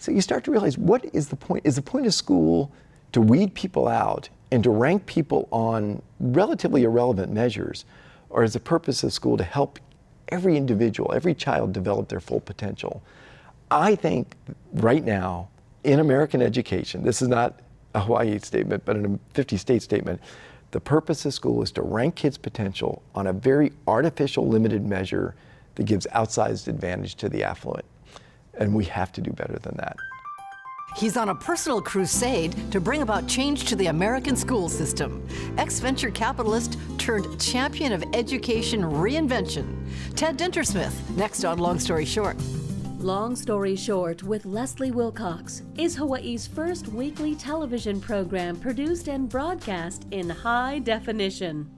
So you start to realize, what is the point? Is the point of school to weed people out and to rank people on relatively irrelevant measures? Or is the purpose of school to help every individual, every child develop their full potential? I think right now, in American education, this is not a Hawaii statement, but a 50-state statement, the purpose of school is to rank kids' potential on a very artificial, limited measure that gives outsized advantage to the affluent. And we have to do better than that. He's on a personal crusade to bring about change to the American school system. Ex-venture capitalist turned champion of education reinvention. Ted Dintersmith, next on Long Story Short. Long Story Short with Leslie Wilcox is Hawaii's first weekly television program produced and broadcast in high definition.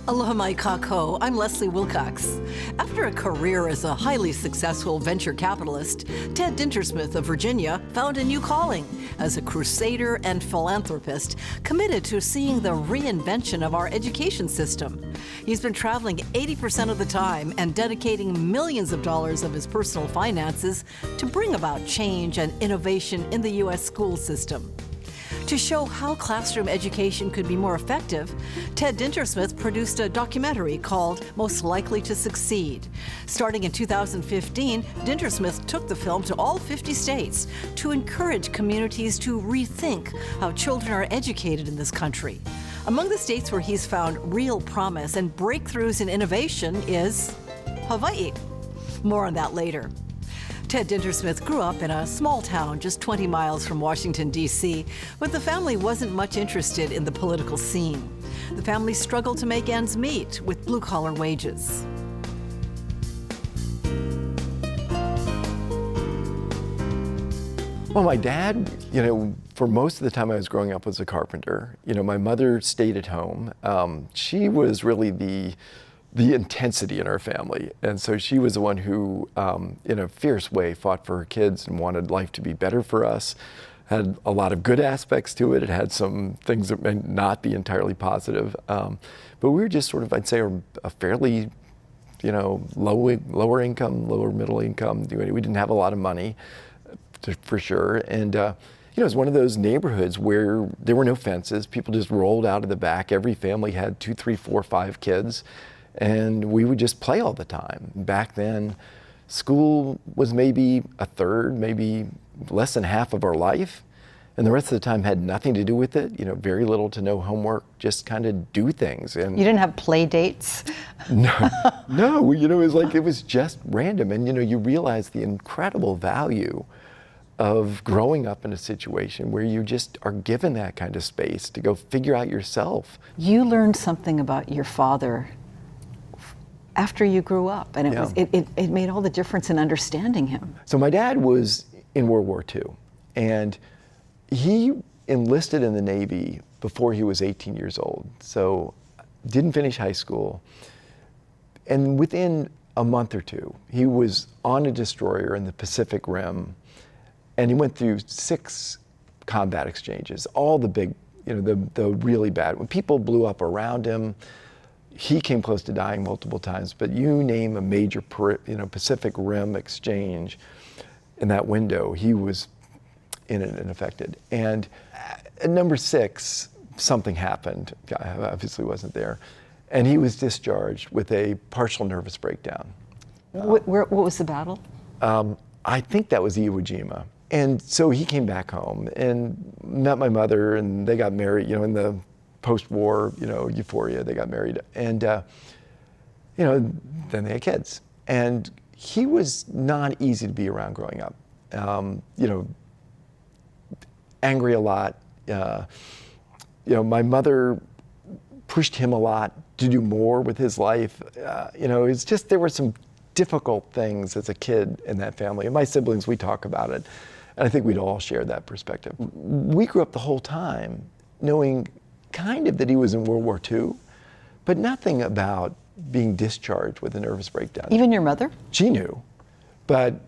Aloha mai kako, I'm Leslie Wilcox. After a career as a highly successful venture capitalist, Ted Dintersmith of Virginia found a new calling as a crusader and philanthropist committed to seeing the reinvention of our education system. He's been traveling 80% of the time and dedicating millions of dollars of his personal finances to bring about change and innovation in the U.S. school system. To show how classroom education could be more effective, Ted Dintersmith produced a documentary called Most Likely to Succeed. Starting in 2015, Dintersmith took the film to all 50 states to encourage communities to rethink how children are educated in this country. Among the states where he's found real promise and breakthroughs in innovation is Hawaii. More on that later. Ted Dintersmith grew up in a small town just 20 miles from Washington, D.C., but the family wasn't much interested in the political scene. The family struggled to make ends meet with blue-collar wages. Well, my dad, for most of the time I was growing up, was a carpenter. My mother stayed at home. She was really the intensity in our family. And so she was the one who, in a fierce way, fought for her kids and wanted life to be better for us. Had a lot of good aspects to it. It had some things that may not be entirely positive. But we were just sort of, I'd say, a fairly, lower income, lower middle income. We didn't have a lot of money, for sure. And it was one of those neighborhoods where there were no fences. People just rolled out of the back. Every family had 2, 3, 4, 5 kids. And we would just play all the time. Back then, school was maybe a third, maybe less than half of our life. And the rest of the time had nothing to do with it. Very little to no homework, just kind of do things. And you didn't have play dates? No, it was like, it was just random. And you realize the incredible value of growing up in a situation where you just are given that kind of space to go figure out yourself. You learned something about your father after you grew up, and it made all the difference in understanding him. So my dad was in World War II, and he enlisted in the Navy before he was 18 years old. So didn't finish high school. And within a month or two, he was on a destroyer in the Pacific Rim, and he went through 6 combat exchanges, all the big, the really bad. When people blew up around him, he came close to dying multiple times, but you name a major, Pacific Rim exchange in that window, he was in it and affected. And at number 6, something happened. I obviously wasn't there. And he was discharged with a partial nervous breakdown. What was the battle? I think that was Iwo Jima. And so he came back home and met my mother, and they got married, in the post-war, euphoria, they got married. And, then they had kids. And he was not easy to be around growing up. Angry a lot. My mother pushed him a lot to do more with his life. It's just, there were some difficult things as a kid in that family. And my siblings, we talk about it. And I think we'd all share that perspective. We grew up the whole time knowing kind of that he was in World War II, but nothing about being discharged with a nervous breakdown. Even your mother? She knew, but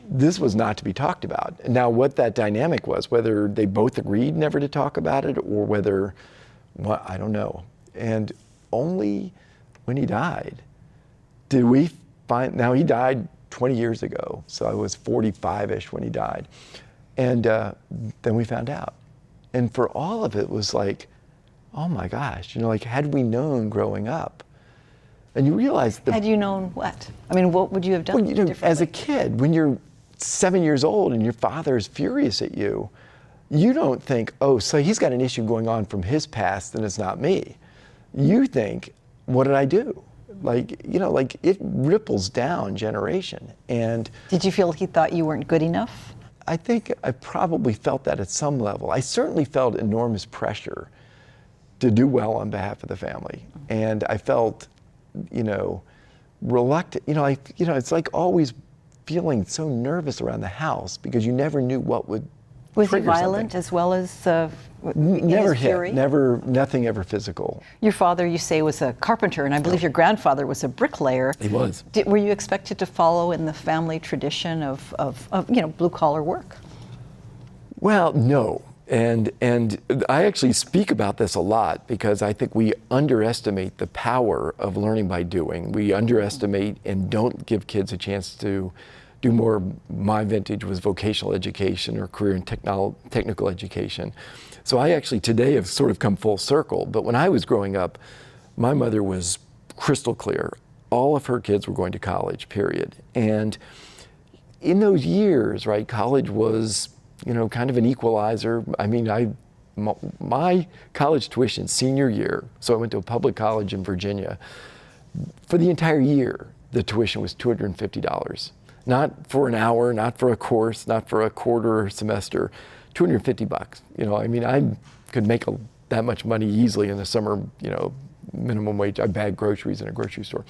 this was not to be talked about. Now, what that dynamic was, whether they both agreed never to talk about it or whether, well, I don't know. And only when he died did we find, now he died 20 years ago. So I was 45-ish when he died. And then we found out. And for all of it was like, oh my gosh, like had we known growing up, and you realize Had you known what? I mean, what would you have done differently? As a kid, when you're 7 years old and your father is furious at you, you don't think, oh, so he's got an issue going on from his past and it's not me. You think, what did I do? Like it ripples down generation. And did you feel he thought you weren't good enough? I think I probably felt that at some level. I certainly felt enormous pressure to do well on behalf of the family. And I felt, reluctant. It's like always feeling so nervous around the house because you never knew what would Was he trigger violent something. as well as Never his hit, fury? nothing ever physical. Your father, you say, was a carpenter, and I believe your grandfather was a bricklayer. He was. Were you expected to follow in the family tradition of blue-collar work? Well, no. And I actually speak about this a lot because I think we underestimate the power of learning by doing. We underestimate and don't give kids a chance to do more. My vintage was vocational education or career and technical education. So I actually today have sort of come full circle. But when I was growing up, my mother was crystal clear. All of her kids were going to college, period. And in those years, right, college was kind of an equalizer. I mean, my college tuition senior year, so I went to a public college in Virginia, for the entire year, the tuition was $250. Not for an hour, not for a course, not for a quarter semester, $250. I mean, I could make that much money easily in the summer, minimum wage. I bagged groceries in a grocery store.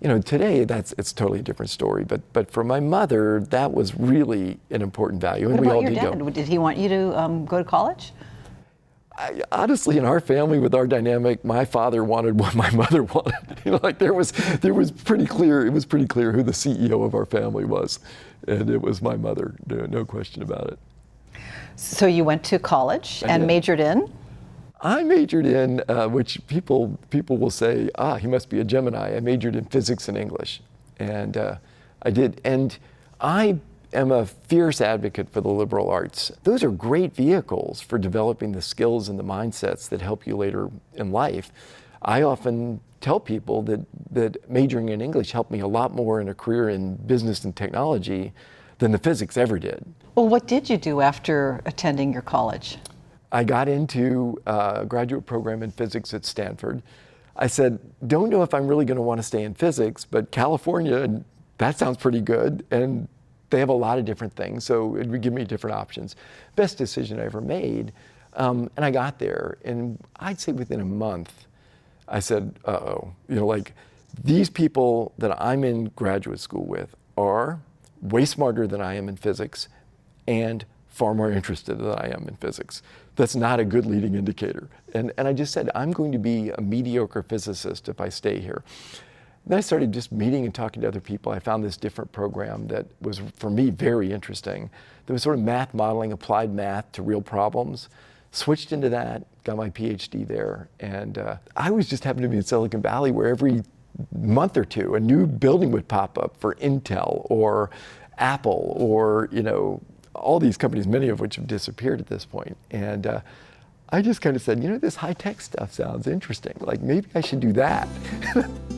Today it's totally a different story. But for my mother, that was really an important value. What and we about all your did dad? go. Did he want you to go to college? Honestly, in our family, with our dynamic, my father wanted what my mother wanted. There was pretty clear. It was pretty clear who the CEO of our family was, and it was my mother. No question about it. So you went to college I and did. majored in? I majored in, which people will say, he must be a Gemini. I majored in physics and English, and I did. And I am a fierce advocate for the liberal arts. Those are great vehicles for developing the skills and the mindsets that help you later in life. I often tell people that majoring in English helped me a lot more in a career in business and technology than the physics ever did. Well, what did you do after attending your college? I got into a graduate program in physics at Stanford. I said, don't know if I'm really going to want to stay in physics, but California, that sounds pretty good. And they have a lot of different things, so it would give me different options. Best decision I ever made. And I got there, and I'd say within a month, I said, these people that I'm in graduate school with are way smarter than I am in physics and far more interested than I am in physics. That's not a good leading indicator. And I just said, I'm going to be a mediocre physicist if I stay here. Then I started just meeting and talking to other people. I found this different program that was, for me, very interesting. There was sort of math modeling, applied math to real problems. Switched into that, got my PhD there. And I was just happened to be in Silicon Valley where every month or two, a new building would pop up for Intel or Apple or, all these companies, many of which have disappeared at this point. And I just kind of said, this high-tech stuff sounds interesting. Like, maybe I should do that.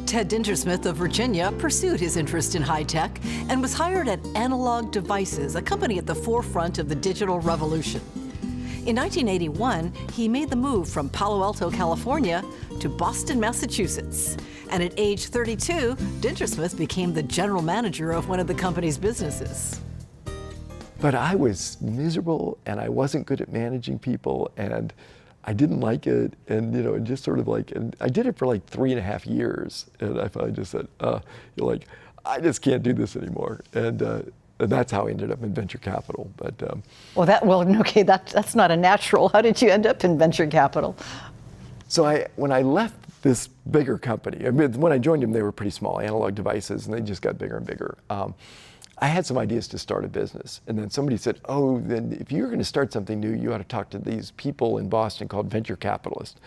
Ted Dintersmith of Virginia pursued his interest in high tech and was hired at Analog Devices, a company at the forefront of the digital revolution. In 1981, he made the move from Palo Alto, California to Boston, Massachusetts. And at age 32, Dintersmith became the general manager of one of the company's businesses. But I was miserable, and I wasn't good at managing people, and I didn't like it, and and just sort of and I did it for 3.5 years, and I finally just said, I just can't do this anymore, and that's how I ended up in venture capital. But that's not a natural. How did you end up in venture capital? So when I left this bigger company, when I joined them, they were pretty small, Analog Devices, and they just got bigger and bigger. I had some ideas to start a business, and then somebody said, then if you're going to start something new, you ought to talk to these people in Boston called venture capitalists.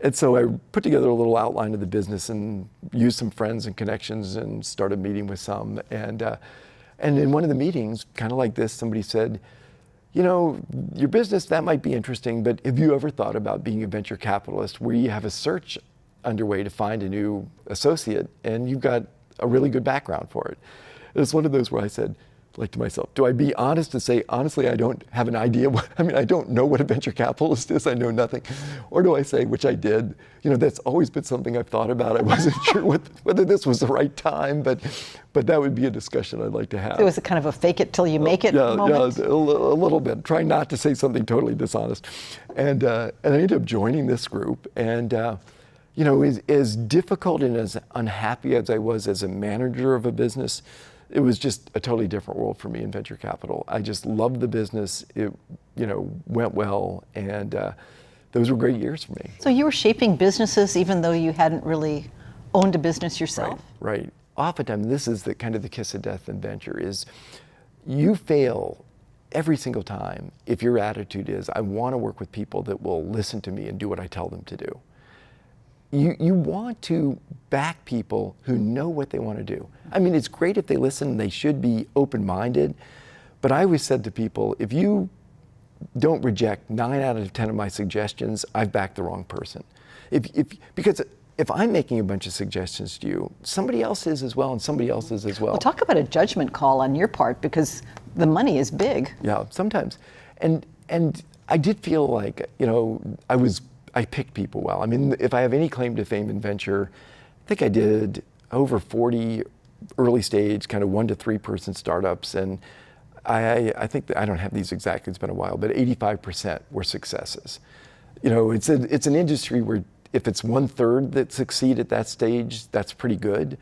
And so I put together a little outline of the business and used some friends and connections and started meeting with some. And in one of the meetings, kind of like this, somebody said, you know, your business, that might be interesting, but have you ever thought about being a venture capitalist where you have a search underway to find a new associate and you've got a really good background for it? It's one of those where I said, like to myself, do I be honest and say, honestly, I don't have an idea I don't know what a venture capitalist is, I know nothing. Or do I say, which I did, you know, that's always been something I've thought about. I wasn't sure whether this was the right time, but that would be a discussion I'd like to have. It was a kind of a fake it till you make it moment? Yeah, a little bit. Trying not to say something totally dishonest. And I ended up joining this group. And, you know, as difficult and as unhappy as I was as a manager of a business, it was just a totally different world for me in venture capital. I just loved the business. It, you know, went well, and those were great years for me. So you were shaping businesses even though you hadn't really owned a business yourself? Right. Oftentimes, this is the kind of the kiss of death in venture is you fail every single time if your attitude is, I want to work with people that will listen to me and do what I tell them to do. You want to back people who know what they want to do. I mean, it's great if they listen, they should be open-minded, but I always said to people, if you don't reject 9 out of 10 of my suggestions, I've backed the wrong person. Because if I'm making a bunch of suggestions to you, somebody else is as well, and somebody else is as well. Well, talk about a judgment call on your part, because the money is big. Yeah, sometimes. And I did feel like, you know, I picked people well. I mean, if I have any claim to fame in venture, I think I did over 40 early stage, kind of 1 to 3 person startups. And I think that, I don't have these exactly, it's been a while, but 85% were successes. You know, it's an industry where if it's 1/3 that succeed at that stage, that's pretty good.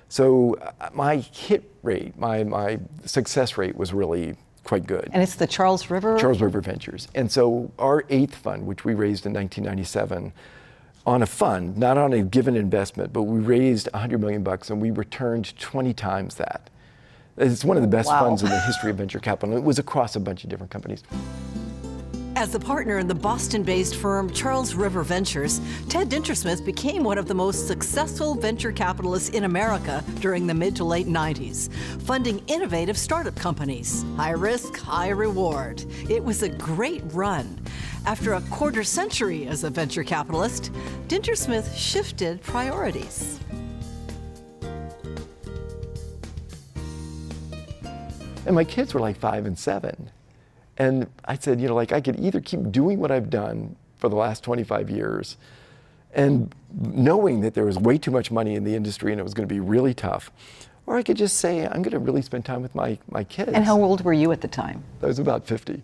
So my hit rate, my success rate was really quite good. And it's the Charles River? Charles River Ventures. And so our 8th fund, which we raised in 1997, on a fund, not on a given investment, but we raised $100 million and we returned 20 times that. It's one of the best funds in the history of venture capital. It was across a bunch of different companies. As a partner in the Boston-based firm Charles River Ventures, Ted Dintersmith became one of the most successful venture capitalists in America during the mid to late 90s, funding innovative startup companies. High risk, high reward. It was a great run. After a quarter century as a venture capitalist, Dintersmith shifted priorities. And my kids were like 5 and 7. And I said, you know, like I could either keep doing what I've done for the last 25 years and knowing that there was way too much money in the industry and it was going to be really tough, or I could just say, I'm going to really spend time with my kids. And how old were you at the time? I was about 50.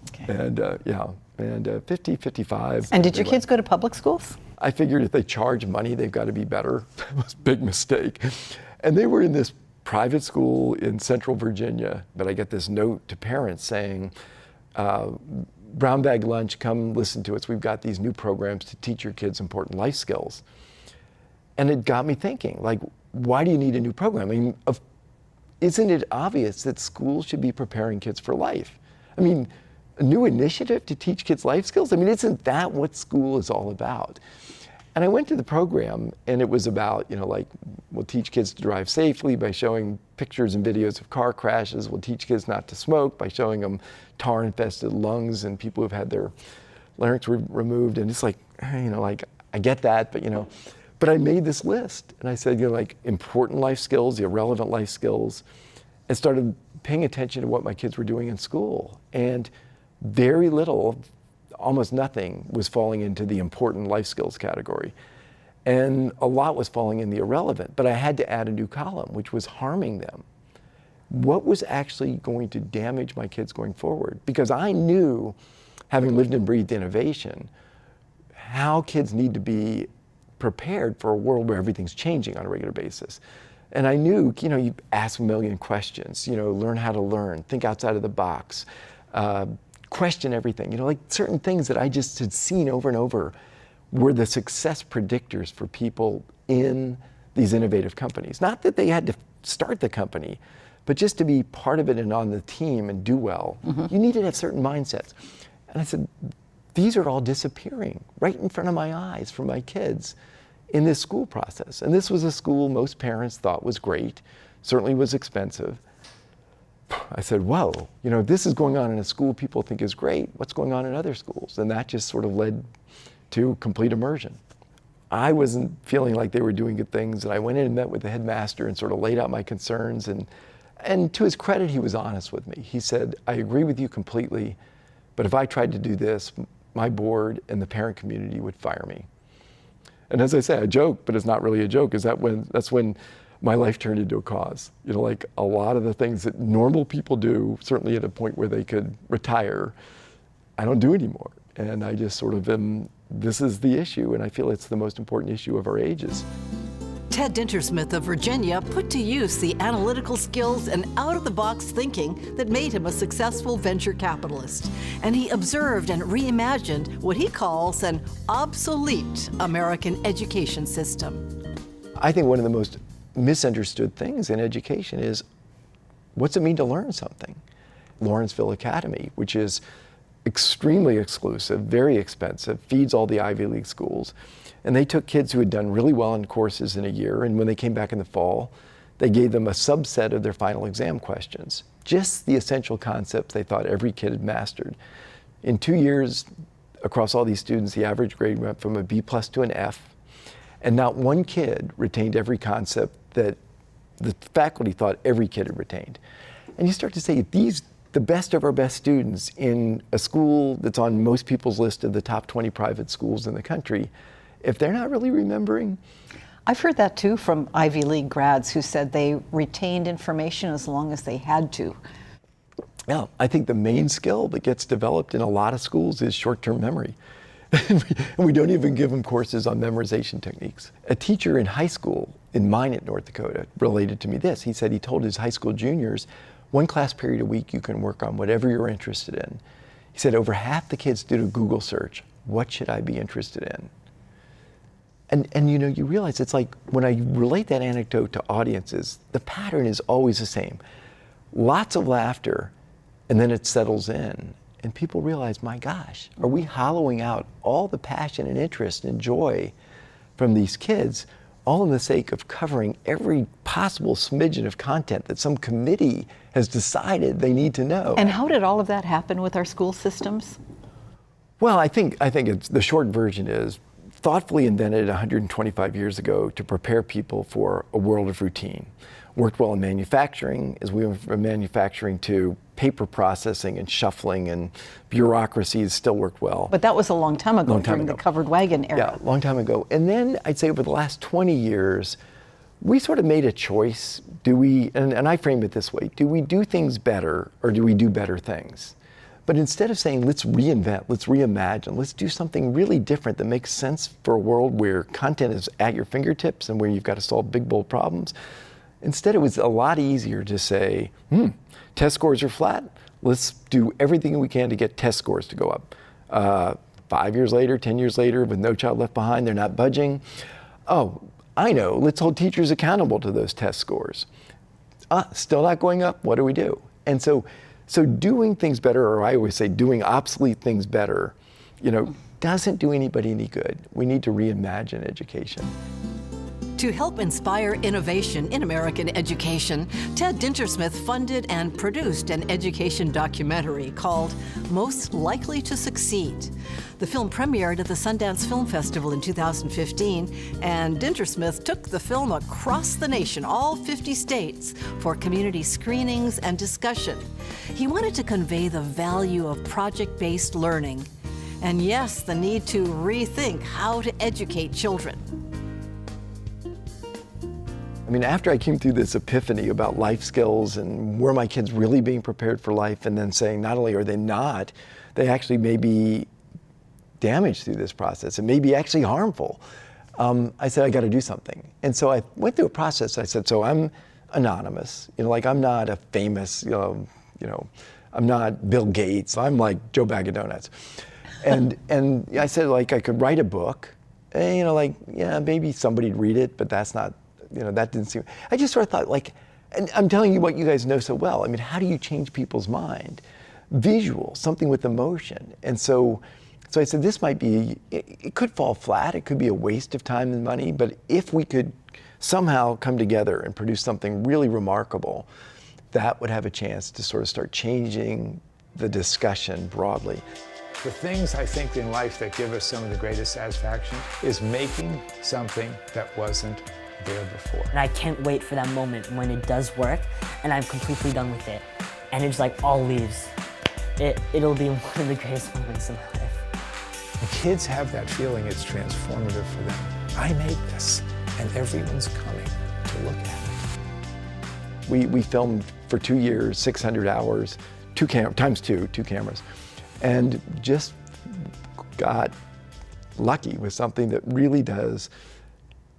Okay. And 50, 55. And did your kids go to public schools? I figured if they charge money, they've got to be better. That was a big mistake. And they were in this private school in Central Virginia, but I get this note to parents saying, brown bag lunch, come listen to us. We've got these new programs to teach your kids important life skills. And it got me thinking, like, why do you need a new program? I mean, isn't it obvious that schools should be preparing kids for life? I mean, a new initiative to teach kids life skills? I mean, isn't that what school is all about? And I went to the program, and it was about, you know, like, we'll teach kids to drive safely by showing pictures and videos of car crashes. We'll teach kids not to smoke by showing them tar-infested lungs and people who've had their larynx removed. And it's like, you know, like, I get that, but, you know, but I made this list. And I said, you know, like, important life skills, the irrelevant life skills, and started paying attention to what my kids were doing in school. And very little, almost nothing, was falling into the important life skills category. And a lot was falling in the irrelevant, but I had to add a new column, which was harming them. What was actually going to damage my kids going forward? Because I knew, having lived and breathed innovation, how kids need to be prepared for a world where everything's changing on a regular basis. And I knew, you know, you ask a million questions, you know, learn how to learn, think outside of the box, question everything. You know, like certain things that I just had seen over and over were the success predictors for people in these innovative companies. Not that they had to start the company, but just to be part of it and on the team and do well, you needed to have certain mindsets. And I said, these are all disappearing right in front of my eyes from my kids in this school process. And this was a school most parents thought was great, certainly was expensive. I said, whoa, this is going on in a school people think is great. What's going on in other schools? And that just sort of led to complete immersion. I wasn't feeling like they were doing good things, and I went in and met with the headmaster and sort of laid out my concerns. And to his credit, he was honest with me. He said, I agree with you completely, but if I tried to do this, my board and the parent community would fire me. And as I say, I joke, but it's not really a joke, that's when my life turned into a cause. Like a lot of the things that normal people do, certainly at a point where they could retire, I don't do anymore. And I just sort of this is the issue, and I feel it's the most important issue of our ages. Ted Dintersmith of Virginia put to use the analytical skills and out-of-the-box thinking that made him a successful venture capitalist. And he observed and reimagined what he calls an obsolete American education system. I think one of the most misunderstood things in education is, what's it mean to learn something? Lawrenceville Academy, which is extremely exclusive, very expensive, feeds all the Ivy League schools. And they took kids who had done really well in courses in a year, and when they came back in the fall, they gave them a subset of their final exam questions, just the essential concepts they thought every kid had mastered. In 2 years, across all these students, the average grade went from a B+ to an F, and not one kid retained every concept that the faculty thought every kid had retained. And you start to say, the best of our best students in a school that's on most people's list of the top 20 private schools in the country, if they're not really remembering. I've heard that too from Ivy League grads who said they retained information as long as they had to. Yeah, I think the main skill that gets developed in a lot of schools is short-term memory. And we don't even give them courses on memorization techniques. A teacher in high school, in Minot, North Dakota, related to me this. He said he told his high school juniors, 1 class period a week you can work on whatever you're interested in. He said over half the kids did a Google search, what should I be interested in? And you realize it's like when I relate that anecdote to audiences, the pattern is always the same. Lots of laughter, and then it settles in. And people realize, my gosh, are we hollowing out all the passion and interest and joy from these kids, all in the sake of covering every possible smidgen of content that some committee has decided they need to know? And how did all of that happen with our school systems? Well, I think it's, the short version is, thoughtfully invented 125 years ago to prepare people for a world of routine. Worked well in manufacturing, as we went from manufacturing to paper processing and shuffling, and bureaucracies still worked well. But that was a long time ago, during the covered wagon era. Yeah, long time ago. And then I'd say over the last 20 years, we sort of made a choice. Do we, and I frame it this way, do we do things better or do we do better things? But instead of saying, let's reinvent, let's reimagine, let's do something really different that makes sense for a world where content is at your fingertips and where you've got to solve big, bold problems, instead it was a lot easier to say, test scores are flat, let's do everything we can to get test scores to go up. 5 years later, 10 years later, with No Child Left Behind, they're not budging. Oh, I know, let's hold teachers accountable to those test scores. Still not going up, what do we do? And so doing things better, or I always say doing obsolete things better, doesn't do anybody any good. We need to reimagine education. To help inspire innovation in American education, Ted Dintersmith funded and produced an education documentary called Most Likely to Succeed. The film premiered at the Sundance Film Festival in 2015, and Dintersmith took the film across the nation, all 50 states, for community screenings and discussion. He wanted to convey the value of project-based learning, and yes, the need to rethink how to educate children. I mean, after I came through this epiphany about life skills and were my kids really being prepared for life, and then saying not only are they not, they actually may be damaged through this process. It may be actually harmful. I said, I got to do something. And so I went through a process. I said, so I'm anonymous. I'm not a famous, I'm not Bill Gates. I'm like Joe Bag of Donuts. And I said, I could write a book. And, maybe somebody'd read it, but that's not, that didn't seem, I just sort of thought, and I'm telling you what you guys know so well. I mean, how do you change people's mind? Visual, something with emotion. And so So I said, this might be, it could fall flat, it could be a waste of time and money, but if we could somehow come together and produce something really remarkable, that would have a chance to sort of start changing the discussion broadly. The things I think in life that give us some of the greatest satisfaction is making something that wasn't there before. And I can't wait for that moment when it does work and I'm completely done with it. And it's like all leaves. It'll be one of the greatest moments in my life. When kids have that feeling, it's transformative for them. I made this, and everyone's coming to look at it. We filmed for 2 years, 600 hours, two cameras, and just got lucky with something that really does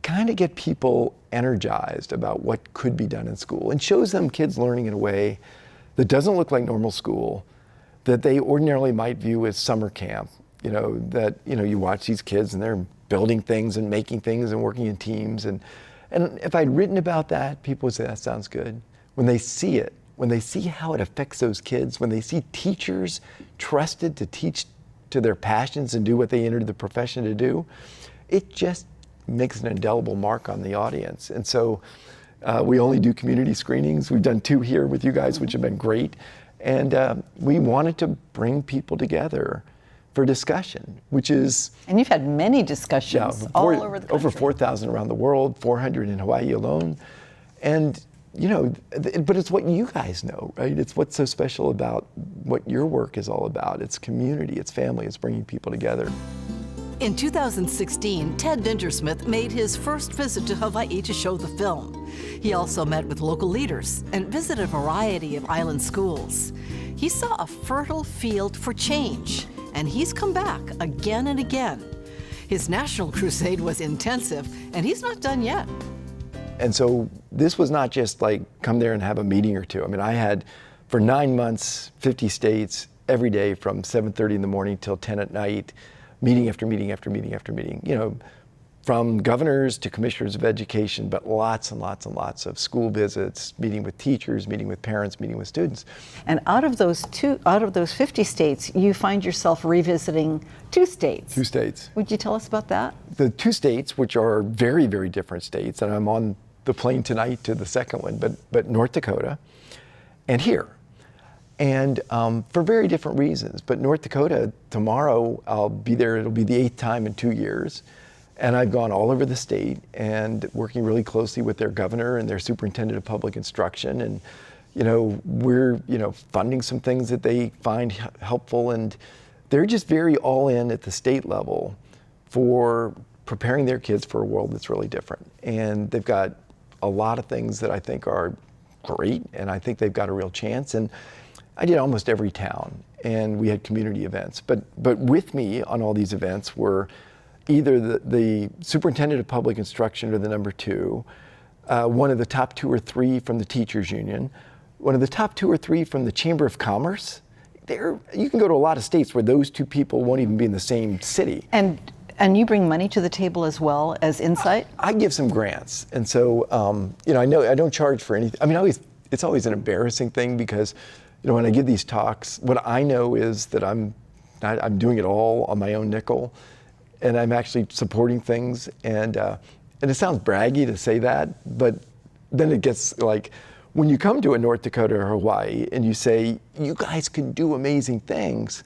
kind of get people energized about what could be done in school and shows them kids learning in a way that doesn't look like normal school, that they ordinarily might view as summer camp. You watch these kids and they're building things and making things and working in teams. And if I'd written about that, people would say, that sounds good. When they see it, when they see how it affects those kids, when they see teachers trusted to teach to their passions and do what they entered the profession to do, it just makes an indelible mark on the audience. And so we only do community screenings. We've done 2 here with you guys, which have been great. And we wanted to bring people together for discussion, which is... And you've had many discussions all over the country. Over 4,000 around the world, 400 in Hawaii alone. And, but it's what you guys know, right? It's what's so special about what your work is all about. It's community, it's family, it's bringing people together. In 2016, Ted Dintersmith made his first visit to Hawaii to show the film. He also met with local leaders and visited a variety of island schools. He saw a fertile field for change, and he's come back again and again. His national crusade was intensive, and he's not done yet. And so this was not just like come there and have a meeting or two. I mean, I had for 9 months, 50 states, every day from 7:30 in the morning till 10 at night, meeting after meeting after meeting after meeting, from governors to commissioners of education, but lots and lots and lots of school visits, meeting with teachers, meeting with parents, meeting with students. And out of those 50 states, you find yourself revisiting 2 states. 2 states. Would you tell us about that? The 2 states, which are very, very different states, and I'm on the plane tonight to the second one, but North Dakota and here. And for very different reasons. But North Dakota, tomorrow I'll be there, it'll be the 8th time in 2 years. And I've gone all over the state and working really closely with their governor and their superintendent of public instruction. And, we're, funding some things that they find helpful. And they're just very all in at the state level for preparing their kids for a world that's really different. And they've got a lot of things that I think are great. And I think they've got a real chance. And I did almost every town, and we had community events. But with me on all these events were either the superintendent of public instruction or the number 2, one of the top 2 or 3 from the teachers union, one of the top 2 or 3 from the Chamber of Commerce. You can go to a lot of states where those 2 people won't even be in the same city. And you bring money to the table as well as insight? I give some grants, and so I know I don't charge for anything. I mean, it's always an embarrassing thing because when I give these talks, what I know is that I'm doing it all on my own nickel, and I'm actually supporting things. And it sounds braggy to say that, but then it gets like, when you come to a North Dakota or Hawaii and you say, you guys can do amazing things,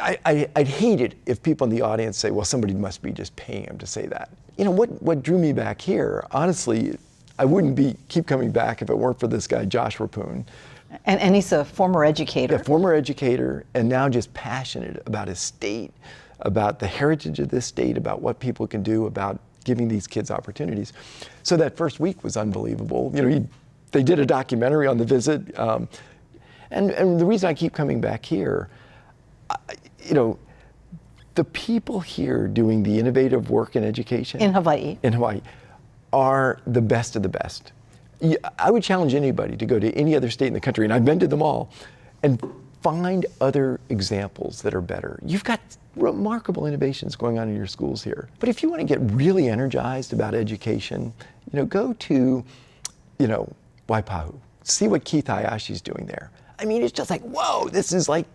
I'd hate it if people in the audience say, well, somebody must be just paying them to say that. What drew me back here, honestly, I wouldn't keep coming back if it weren't for this guy, Josh Rapoon. And he's a former educator. A former educator, and now just passionate about his state, about the heritage of this state, about what people can do, about giving these kids opportunities. So that first week was unbelievable. They did a documentary on the visit. And the reason I keep coming back here, the people here doing the innovative work in education. In Hawaii. Are the best of the best. I would challenge anybody to go to any other state in the country, and I've been to them all, and find other examples that are better. You've got remarkable innovations going on in your schools here. But if you want to get really energized about education, go to, Waipahu. See what Keith Hayashi's doing there. I mean, it's just like, whoa, this is like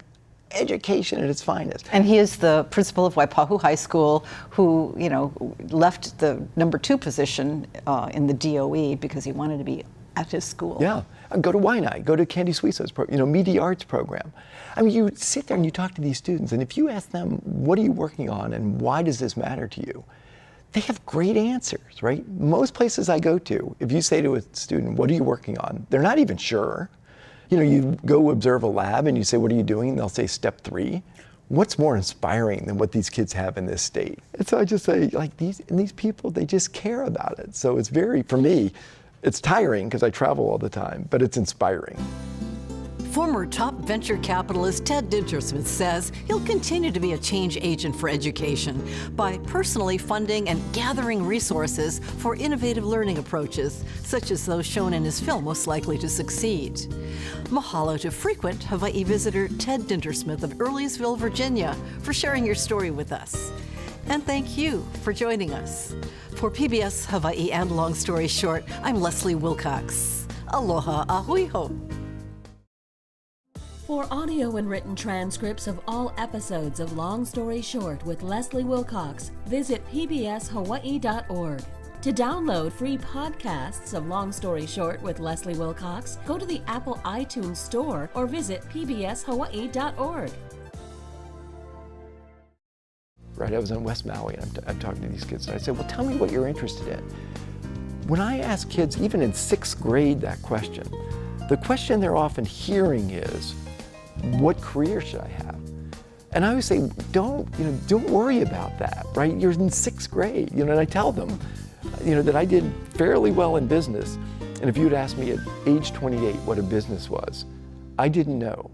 education at its finest. And he is the principal of Waipahu High School, who, you know, left the #2 position in the DOE because he wanted to be at his school. Yeah, go to Waianae, go to Candy Suisso's media arts program. I mean, you sit there and you talk to these students, and if you ask them, what are you working on and why does this matter to you? They have great answers, right? Most places I go to, if you say to a student, what are you working on? They're not even sure. You know, you go observe a lab and you say, what are you doing? And they'll say step 3. What's more inspiring than what these kids have in this state? And so I just say, like, these people, they just care about it. So it's very, for me, it's tiring because I travel all the time, but it's inspiring. Former top venture capitalist Ted Dintersmith says he'll continue to be a change agent for education by personally funding and gathering resources for innovative learning approaches, such as those shown in his film Most Likely to Succeed. Mahalo to frequent Hawaii visitor Ted Dintersmith of Earlysville, Virginia, for sharing your story with us. And thank you for joining us. For PBS Hawaii and Long Story Short, I'm Leslie Wilcox. Aloha ahui ho. For audio and written transcripts of all episodes of Long Story Short with Leslie Wilcox, visit pbshawaii.org. To download free podcasts of Long Story Short with Leslie Wilcox, go to the Apple iTunes Store or visit pbshawaii.org. Right, I was on West Maui and I'm talking to these kids and I said, well, tell me what you're interested in. When I ask kids, even in 6th grade, that question, the question they're often hearing is, what career should I have? And I always say, don't worry about that, right? You're in 6th grade, and I tell them, that I did fairly well in business. And if you'd asked me at age 28 what a business was, I didn't know.